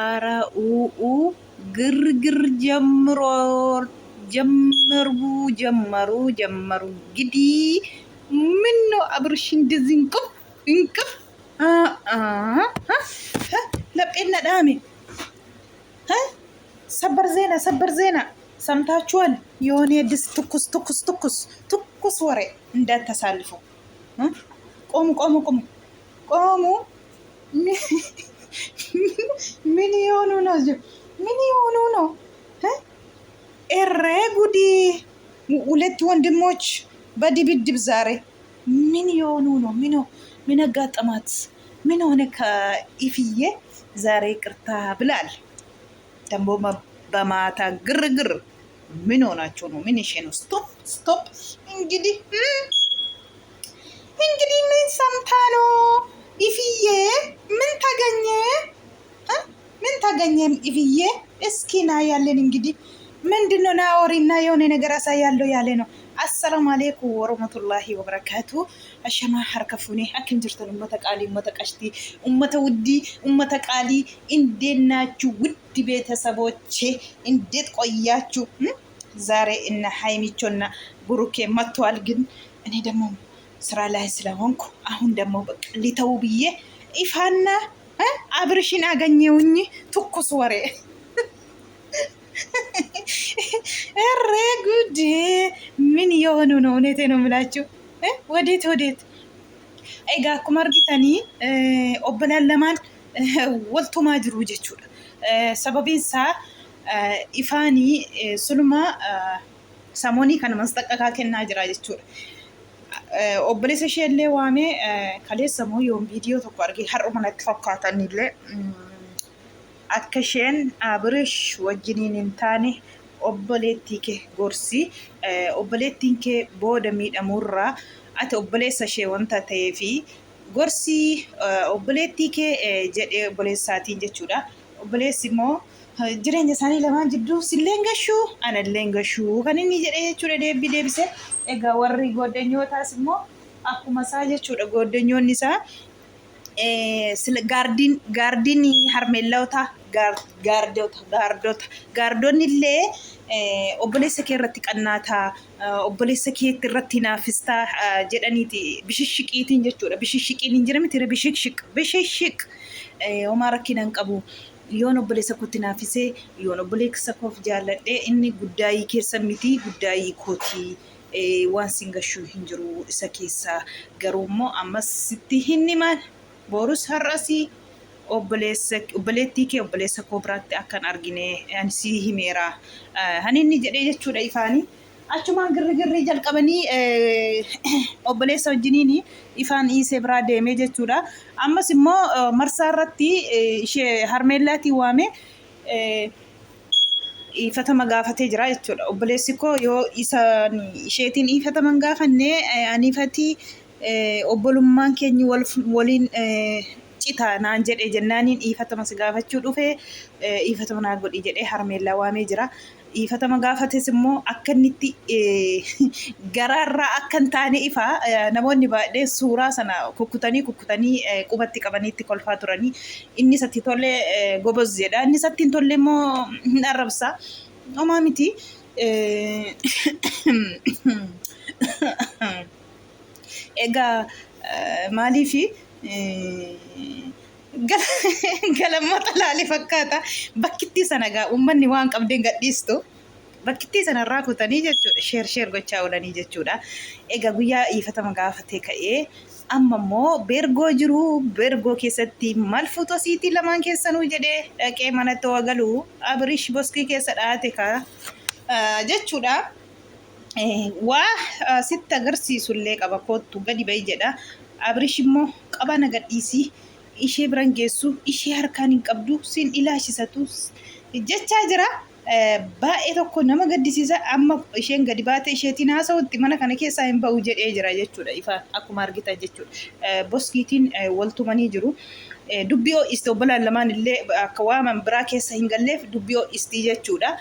አራኡኡ ግርግር ጀመሩ እንግዲህ ምን ነው አብርሽ እንደዚህ እንቅፍ ለጴና ዳሜ ሰበር ዜና ሰምታችኋል? የሆነ የድስ ትኩስ ወሬ እንዳታሳልፉ። ቆሙ ምን የሆኑ ነው? ኤሬ ጉዲ! ሁለት ወንድሞች በድብድብ ዛሬ ምን የሆኑ ነው? ምን አጋጠማት? ምን ሆነ? ከኢፍዬ ዛሬ ቅርታ ብላል። ደግሞ በማታ ግርግር ምን ሆናቸው ነው? ምን ይሄ ነው? ስቶፕ። እንግዲህ ምን ሰምታ ነው? ኢፍዬ ምን ታገኘ? ኢፍዬ እስኪ ና ያለን እንግዲህ ምንድነው? ናወሪና የሆነ ነገር አሳያለሁ ያለ ነው። አሰላሙ አለይኩም ወረህመቱላሂ ወበረካቱ። አሸማ ሐርከፉኒ አክን ጅርተን ኡመተ ቃሊ ኡመተ ቀሽቲ ኡመተ ውዲ ኡመተ ቃሊ እንዴት ናችሁ? ውድ ቤተሰቦቼ እንዴት ቆያችሁ? ዛሬ እነ ሀይሚቾና ብሩኬ መጥተዋል። ግን እኔ ደግሞ ስራ ላይ ስለሆንኩ አሁን ደግሞ በቃ ሊተው ብዬ ኢፋና አብርሽን አገኘውኝ። ትኩስ ወሬ እረ ጉድ! ምን የሆኑ ነው? እውነቴ ነው የምላችሁ። ወዴት ኤጋ akkuma argitani obbolaan lamaan waltumaa jiru jechuudha. Sababiin isaa ifaanii suluma samoonii kana masxaqqakaa kennaa jira jechuudha. Obboleessa ishee illee waamee kaleessa moo yoom viidiyoo tokko argee har'uma natti fakkaatanillee akka isheen Abrish wajjiniin hin taane obboleettii kee gorsi. Obboleettiin kee booda miidhamurraa ati obboleessa ishee wanta ta'eefi gorsi obboleettii kee jedhee obboleessaatiin jechuudha. Obboleessi immoo jireenya isaanii lamaan jidduu silleen gashuu analleen gashuu kan inni jedhee jechuudha. Deebisee egaa warri gooddanyootaas immoo akkuma isaa jechuudha. Gooddanyoonni isaa gaardiin harmeellota gaardonni illee obboleessa kee irratti qannaataa, obboleessa kee irratti naafistaa jedhaniiti bishishshiqiitiin jechuudha. Bishishshiqiin hin jiramiti bishishshiq homaa rakkinaan qabu. Yoon obboleessa kootti naafisee yoon obboleessa koof jaalladhee inni guddaayii keessa miti guddaayii kootii. Waan singashuu hin jiru isa keessaa. Garuu immoo ammas sitti hin himan borus har'asii obboleettii kee obboleessa koo biraatti akkan argine ani si himeera. Hani inni jedhee jechuudha ifaanii. Achumaan girrigirrii jalqabanii obboleessa wajjiniin ifaan dhiisee biraa deemee jechuudha. Ammas immoo marsaa irratti ishee harmeellaatii waame ifatama gaafatee jira jechuudha. Obboleessi koo yoo isheetiin ifatama hin gaafanne aniifatii obbolummaan keenya waliin citaa naan jedhee jennaaniin ifatama si gaafachuu dhufee ifatama naa godhi jedhee harmeellaa waamee jira. Ifatama gaafates immoo akka inni garaarraa akka hin taane ifaa namoonni baay'ee suuraa sana kukkutanii qubatti qabanii itti kolfaa turanii. Inni isatti tolle goboz jedha. Inni isatti hin tolle immoo hin arrabsa. Homaa miti. Egaa maaliifi galammoota laalee fakkaata. Bakkittii sana gaa uummanni waan qabdeen gadhiistu bakkittii sana irraa kutanii jechuudha. Sheer gochaa oolanii jechuudha. Egaa guyyaa ifatama gaafatee ka'ee amma immoo beergoo jiru. Beergoo keessatti maal fuutosiitii lamaan keessanuu jedhee dhaqee manatti wagaluu Abrish boskii keessa dhaate jechuudha. Waa sitti agarsiisullee qaba kootu gadi bahi jedha. Abrish immoo qaba na gadhiisii. Ishee biran geessu ishee harkaan hin qabdu siin ilaashisatu jechaa jira. Baay'ee tokko nama gaddisiisa. Amma isheen gadi baate isheetiin haasawutti mana kana keessaa hin ba'u jedhee jira jechuudha. Ifa akkuma argitan jechuudha. Boskiitiin waltumanii jiru. Dubbii ho'isti obbolaan lamaan illee akka waaman biraa keessa hin galleef dubbii ho'isti jechuudha.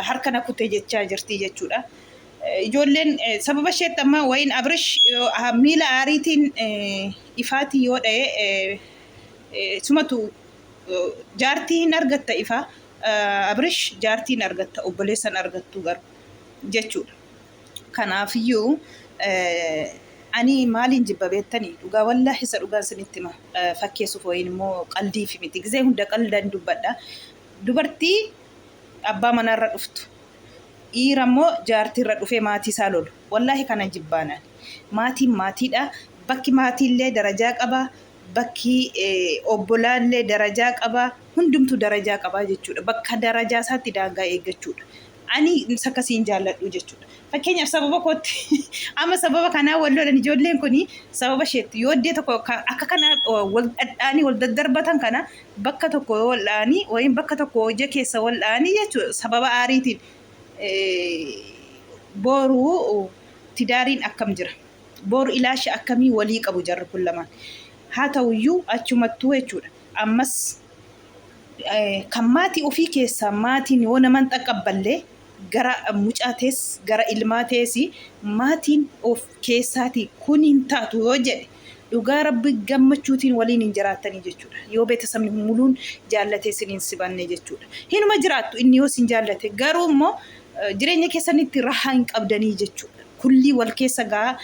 Harka na kutee jechaa jirti jechuudha. Ijoolleen sababa isheetti amma wayin Abrish miila aariitiin ifaatii yoo dha'e sumatu jaartii hin argatta ifa Abrish jaartii hin argatta obboleessan argattu garuu jechuudha. Kanaafiyyuu ani maaliin jibba beektanii dhugaa wallaahi isa dhugaan isinitti hima fakkeessuuf wayin immoo qaldiif miti gizee hunda qaldan dubbadha. Dubartii abbaa manarra dhuftu dhiira immoo jaartiirra dhufee maatii isaa lolu wallaahi kana jibbaanaan maatiin maatiidha. Bakki maatiillee darajaa qaba. Bakki obbolaallee darajaa qaba. Hundumtu darajaa qaba jechuudha. Bakka darajaa isaatti daangaa eeggachuudha. Ani akkasiin jaalladhu jechuudha. Fakkeenyaaf sababa kootti amma sababa kanaa wal lolan ijoolleen kuni sababa isheetti yoo iddoo tokko akka kana wal dhadhaanii wal daddarbatan kana bakka tokko wal dha'anii wayim bakka tokko hojii keessa wal dha'anii jechuudha. Sababa aariitiin boru tidaariin akkam jira. Boru ilaasha akkamii walii qabu jarri kun lamaan. Haa ta'uyyuu achumattuu jechuudha. Ammas kan maatii ofii keessaa maatiin yoo naman xaqqabballee gara mucaatees gara ilmaatees maatiin of keessaati kun hin taatu yoo jedhe dhugaa rabbi gammachuutiin waliin hin jiraatanii jechuudha. Yoo beeksisni muluun jaallatee siniin sibanne jechuudha. Hinuma jiraattu inni yoo sin jaallate garuu immoo jireenya keessanitti rahaa hin qabdanii jechuudha. Kulli wal keessa gaa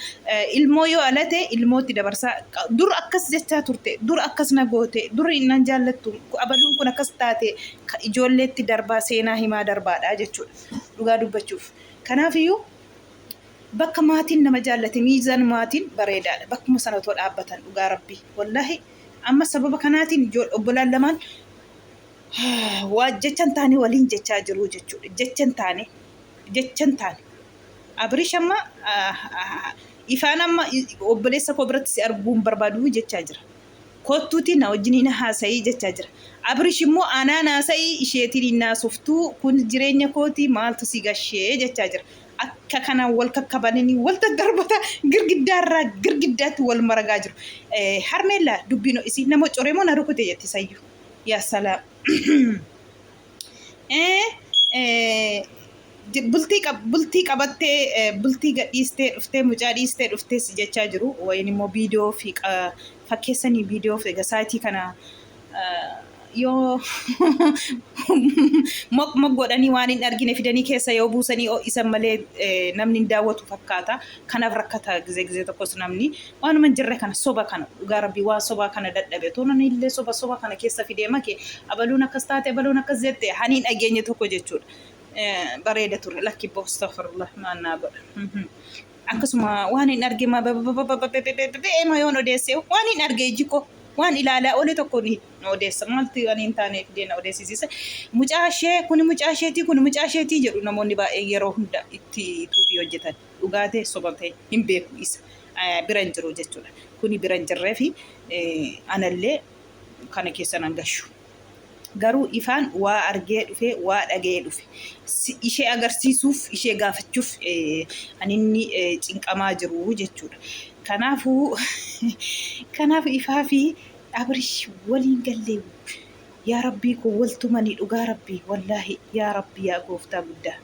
ilmoo yoo alate ilmootti dabarsaa dur akkas jechaa turte dur akkas na goote dur innan jaallattu abaluun kun akkas taate ijoolleetti darbaa seenaa himaa darbaadha jechuudha. Dhugaa dubbachuuf kanaafiyyuu bakka maatiin nama jaallate miizaan maatiin bareedaadha. Bakkuma sana otoo dhaabbatan dhugaa rabbii wallahi amma sababa kanaatiin obbolaan lamaan waa jechan taane waliin jechaa jiru jechuudha. Jechan taane Abrish amma ifaan amma obboleessa koo biratti si arguun barbaadu jechaa jira. Kottuuti na wajjiniin haasa'ii jechaa jira. Abrish immoo anaan haasa'ii isheetiin naasoftuu kun jireenya kooti maaltu si gashee jechaa jira. Akka kanaan wal kakkabananii wal daddarbata girgiddaarraa girgiddaatti wal maragaa jiru. Harmeellaa dubbino isii nama coreemoo na rukute jetti sayyuu. Yaa salaam. Bultii qabattee bultii gadhiistee dhuftee mucaa dhiistee dhuftee si jechaa jiru wayin immoo viidiyoo fi fakkeessanii viidiyoo fi saayitii kana yoo mok godhanii waan hin argine fidanii keessa yoo buusanii isan malee namni hin daawwatu fakkaata. Kanaaf rakkata gizee tokkos namni waanuma jirre kana soba kana dhugaa rabbii waan sobaa kana dadhabe toona illee soba kana keessa fidee make abaluun akkas taate abaluun akkas jette haniin dhageenye tokko jechuudha. Bareeda ture lakki astaghfirullah maannaa godha. Akkasuma waan hin arge ma beema yoon odeesse waan hin arge jiko waan ilaalaa oole tokko ni odeessa maalti waan hin taaneef deena odeessisiisa. Mucaashee kun mucaasheetii jedhu namoonni baay'ee yeroo hunda itti tuubii hojjetan dhugaatee sobatee hin beeku isa bira hin jiru jechuudha. Kuni bira hin jirree fi anallee kana keessa nan gashu. Garuu ifaan waa argee dhufe waa dhagee dhufe ishee agarsiisuuf ishee gaafachuuf aninni cinqamaa jiru jechuudha. Kanaafuu ifaa fi Abrish waliin gallee yaa rabbii koo waltumanii dhugaa rabbii wallaahi yaa rabbii yaa gooftaa guddaa.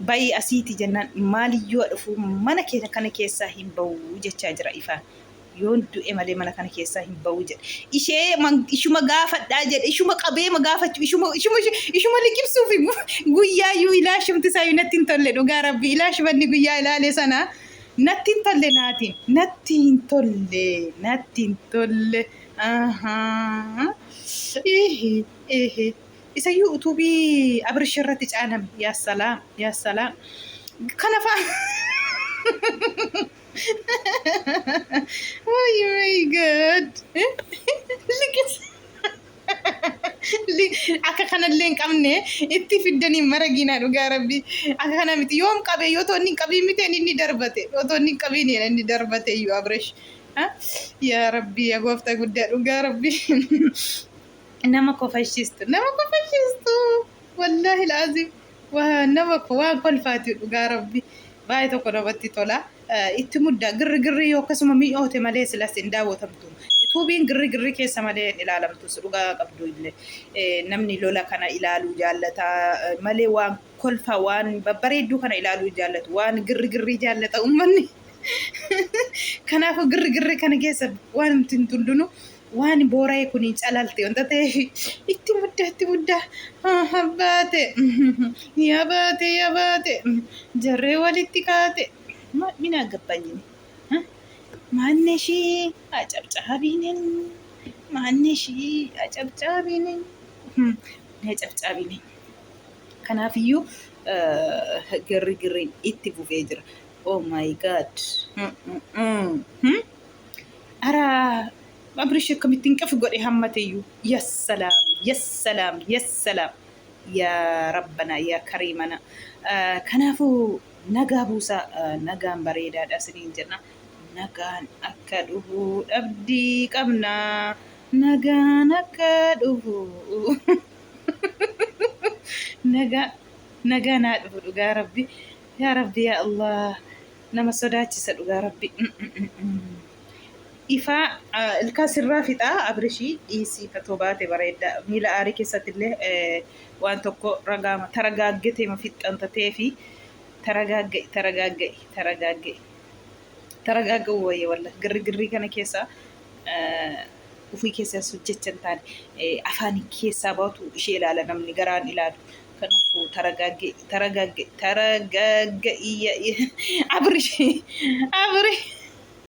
Baay'ee asiiti jennaan maaliyyoo dhufu mana kana keessaa hin bahu jechaa jira ifaan. Yoon du'e malee mana kana keessaa hin bahu jedhe. Ishuma gaafadhaa jedhe. Ishuma qabee ma gaafachuu. Ishuma liqimsuuf guyyaayyuu ilaashumti isaa natti hin tolle dhugaa rabbii. Ilaashumanni guyyaa ilaale sana natti hin tolle naatiin. Natti hin tolle. Isayyuu utubii Abrish irratti caaname. Yaa salaam. Kana fa'a. Oh my God. Akka kanallee hin qabne itti fiddanii maraginaa dhugaa rabbii. Akka kana miti yoom qabe yoo toonni hin qabiin miti inni darbate. Yoo toonni hin qabiin inni darbate iyyuu Abrish. Yaa rabbii yaa gooftaa guddaa dhugaa rabbii. Nama kofashistu. Wallaahi laazim. Nama waan kolfaati dhugaa rabbii. Baay'ee tokko namatti tola. Itti muddaa girri yoo akkasuma mi'oote malee silas hin daawwatamtu. Tuubiin girri keessa malee hin ilaalamtu dhugaa qabdu illee. Namni lola kana ilaaluu jaallata malee waan kolfa waan babbareedduu kana ilaaluu jaallatu waan girri jaallata uummanni. Kanaafuu girri kana keessa waan nuti hin tullunu waan boora'ee kun calalte wanta ta'eef itti muddaa baate yaa baate jarree walitti kaate min agabbaኝን ማነሽ አጨብጫቢ ነኝ ማነሽ አጨብጫቢ ነኝ አጨብጫቢ ነኝ ከናፍዩ ግርግሪን itti fufee jira oh my god ara አብርሽ ከምትን ቀፍ ጎዴ ሐመተዩ የሰላም የሰላም የሰላም ያ ረበና ያ ከሪመና ከናፉ ነጋ ቡሳ ነጋን በሬዳዳ ስኒን ጀና ነጋን አከዱሁ አብዲ ቀምና ነጋን አከዱሁ ነጋ ነጋና አድፉ ዱጋ ረቢ ያ አላህ ነመሰዳች ሰዱጋ ረቢ ኢፋ الكاسرة فتا أبرشي إيسي فتوباتي بريدا ميلا آري كيسات اللي وان توكو رقامة ترقاقتي ما فيت أنت تيفي ترقاقي ويا والله قري كان كيسا وفي كيسا سجتشن تاني أفاني كيسا باتو شيء لا نمني قران إلادو كنفو ترقاقي أبرشي